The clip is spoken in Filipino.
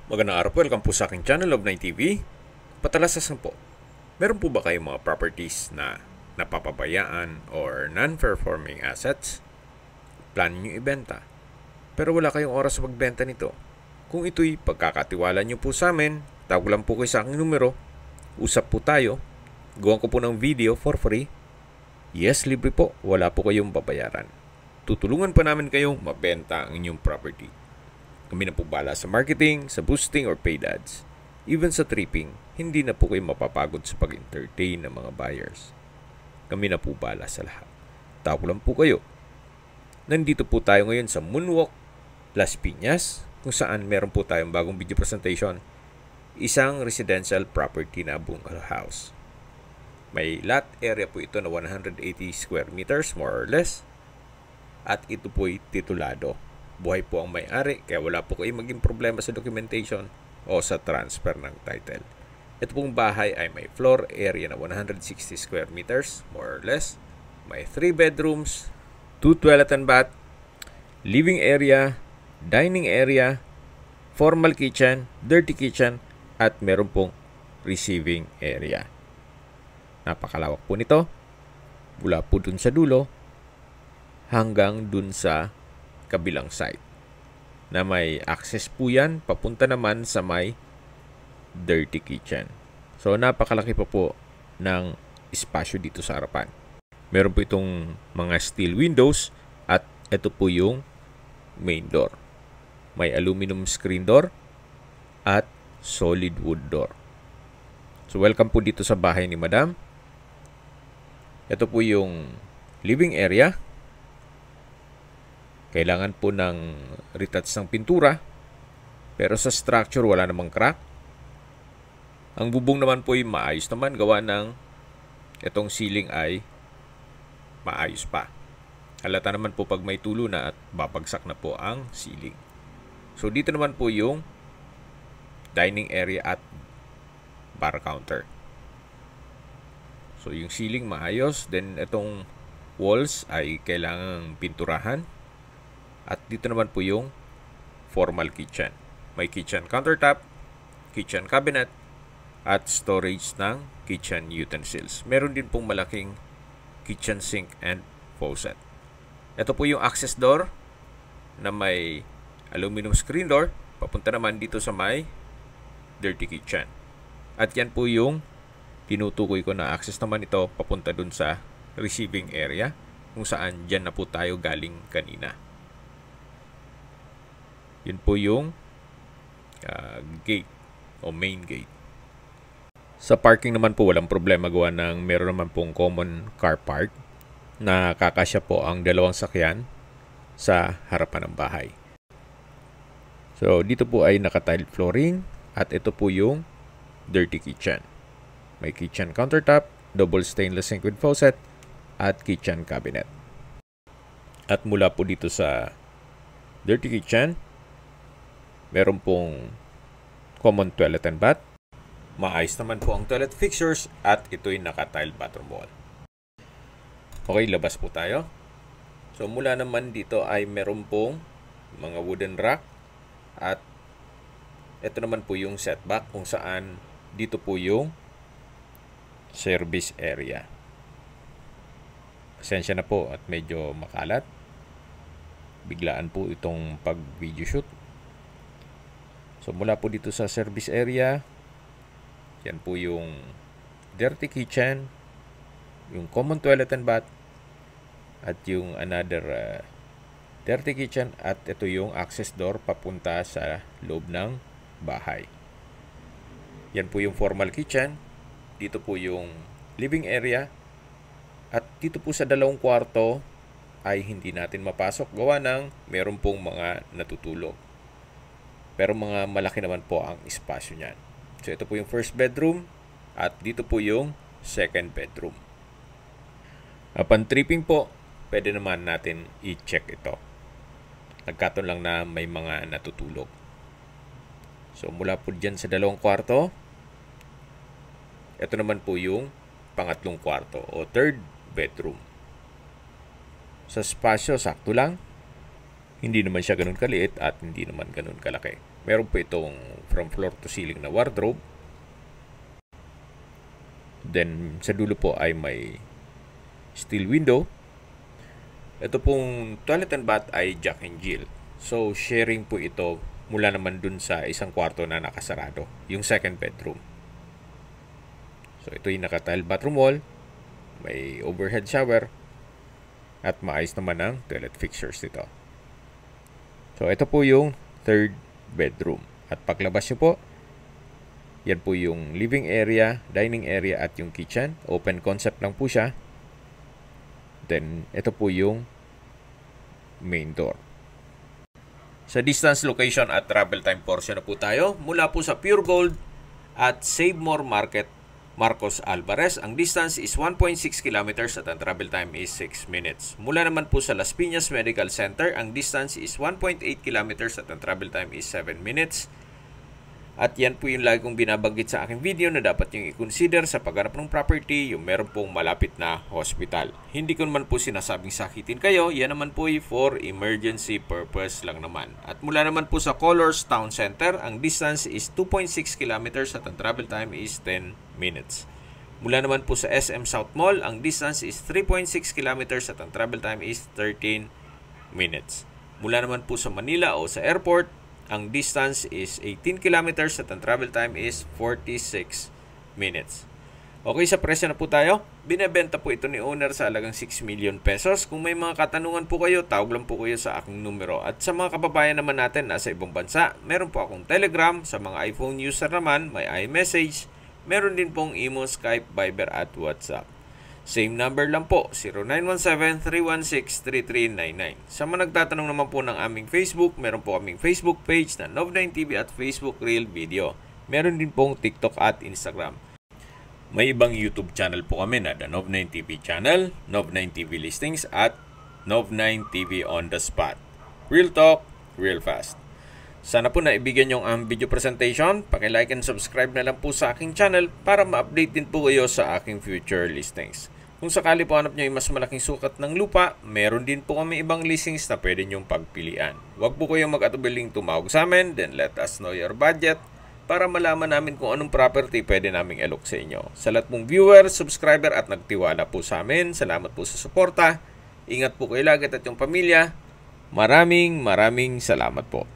Magandang araw po, welcome po sa aking channel of 9TV. Patalasasan po, meron po ba kayong mga properties na napapabayaan or non-performing assets? Plan nyo ibenta, pero wala kayong oras sa pagbenta nito. Kung ito'y pagkakatiwala nyo po sa amin, tawag lang po kayo sa aking numero, usap po tayo, gawan ko po ng video for free. Yes, libre po, wala po kayong babayaran. Tutulungan pa namin kayong mabenta ang inyong property. Kami na po bala sa marketing, sa boosting or paid ads. Even sa tripping, hindi na po kayo mapapagod sa pag-entertain ng mga buyers. Kami na po bala sa lahat. Tawag lang po kayo. Nandito po tayo ngayon sa Moonwalk, Las Piñas, kung saan meron po tayong bagong video presentation. Isang residential property na bungalow house. May lot area po ito na 180 square meters more or less. At ito po'y titulado. Buhay po ang may-ari, kaya wala po kayo maging problema sa documentation o sa transfer ng title. Ito pong bahay ay may floor area na 160 square meters, more or less. May 3 bedrooms, 2 toilet and bath, living area, dining area, formal kitchen, dirty kitchen, at meron pong receiving area. Napakalawak po nito. Mula po dun sa dulo hanggang dun sa kabilang side na may access po yan papunta naman sa may dirty kitchen. So napakalaki po ng espasyo dito sa harapan. Meron po itong mga steel windows at ito po yung main door. May aluminum screen door at solid wood door. So welcome po dito sa bahay ni Madam. Ito po yung living area. Kailangan po ng retouch ng pintura, pero sa structure wala namang crack. Ang bubong naman po ay maayos naman, gawa ng itong ceiling ay maayos pa. Halata naman po pag may tulo na at babagsak na po ang ceiling. So dito naman po yung dining area at bar counter. So yung ceiling maayos, then itong walls ay kailangang pinturahan. At dito naman po yung formal kitchen. May kitchen countertop, kitchen cabinet, at storage ng kitchen utensils. Meron din pong malaking kitchen sink and faucet. Ito po yung access door na may aluminum screen door. Papunta naman dito sa may dirty kitchen. At yan po yung tinutukoy ko na access naman ito papunta dun sa receiving area kung saan dyan na po tayo galing kanina. Yun po yung gate o main gate. Sa parking naman po walang problema, gawa ng meron naman pong common car park na kakasya po ang dalawang sakyan sa harapan ng bahay. So dito po ay naka-tile flooring at ito po yung dirty kitchen. May kitchen countertop, double stainless sink with faucet at kitchen cabinet. At mula po dito sa dirty kitchen, meron pong common toilet and bath. Maayos naman po ang toilet fixtures at ito'y naka-tile bathroom wall. Okay, labas po tayo. So mula naman dito ay meron pong mga wooden rack at ito naman po yung setback kung saan dito po yung service area. Pasensya na po at medyo makalat. Biglaan po itong pag-video shoot. So mula po dito sa service area, yan po yung dirty kitchen, yung common toilet and bath, at yung another dirty kitchen, at ito yung access door papunta sa loob ng bahay. Yan po yung formal kitchen, dito po yung living area, at dito po sa dalawang kwarto ay hindi natin mapasok gawa ng meron pong mga natutulog. Pero mga malaki naman po ang espasyo niyan. So ito po yung first bedroom at dito po yung second bedroom. Upon tripping po, pwede naman natin i-check ito. Nagkataon lang na may mga natutulog. So mula po dyan sa dalawang kwarto, ito naman po yung pangatlong kwarto o third bedroom. Sa espasyo, sakto lang. Hindi naman siya ganun kaliit at hindi naman ganun kalaki. Meron po itong from floor to ceiling na wardrobe. Then sa dulo po ay may steel window. Ito pong toilet and bath ay Jack and Jill. So sharing po ito mula naman dun sa isang kwarto na nakasarado, yung second bedroom. So ito yung naka-tile bathroom wall, may overhead shower, at maayos naman ang toilet fixtures nito. So ito po yung third bedroom. At paglabas nyo po, yan po yung living area, dining area at yung kitchen. Open concept lang po siya. Then ito po yung main door. Sa distance, location at travel time portion na po tayo. Mula po sa Pure Gold at Save More Market Marcos Alvarez, ang distance is 1.6 kilometers at ang travel time is 6 minutes. Mula naman po sa Las Piñas Medical Center, ang distance is 1.8 kilometers at ang travel time is 7 minutes. At yan po yung lagi kong binabanggit sa aking video na dapat yung i-consider sa paghanap ng property, yung meron pong malapit na hospital. Hindi ko naman po sinasabing sakitin kayo, yan naman po for emergency purpose lang naman. At mula naman po sa Colors Town Center, ang distance is 2.6 kilometers at ang travel time is 10 minutes. Mula naman po sa SM South Mall, ang distance is 3.6 kilometers at ang travel time is 13 minutes. Mula naman po sa Manila o sa airport, ang distance is 18 kilometers at ang travel time is 46 minutes. Okay, sa presyo na po tayo. Binebenta po ito ni owner sa halagang 6 million pesos. Kung may mga katanungan po kayo, tawag lang po kayo sa aking numero. At sa mga kababayan naman natin nasa ibang bansa, meron po akong Telegram. Sa mga iPhone user naman, may iMessage. Meron din pong Imo, Skype, Viber at WhatsApp. Same number lang po, 0917-316-3399. Sa mga nagtatanong naman po ng aming Facebook, meron po kaming Facebook page na Nov9TV at Facebook Real Video. Meron din pong TikTok at Instagram. May ibang YouTube channel po kami na The Nov9TV Channel, Nov9TV Listings at Nov9TV On The Spot. Real talk, real fast. Sana po naibigyan nyo ang video presentation. Paki-like and subscribe na lang po sa aking channel para ma-update din po kayo sa aking future listings. Kung sakali po hanap nyo yung mas malaking sukat ng lupa, meron din po kami ibang listings na pwede nyong pagpilian. Huwag po kayong mag-atubiling tumawag sa amin, then let us know your budget para malaman namin kung anong property pwede naming alok sa inyo. Sa lahat mong viewer, subscriber at nagtiwala po sa amin, salamat po sa suporta. Ingat po kayo lagi at yung pamilya. Maraming salamat po.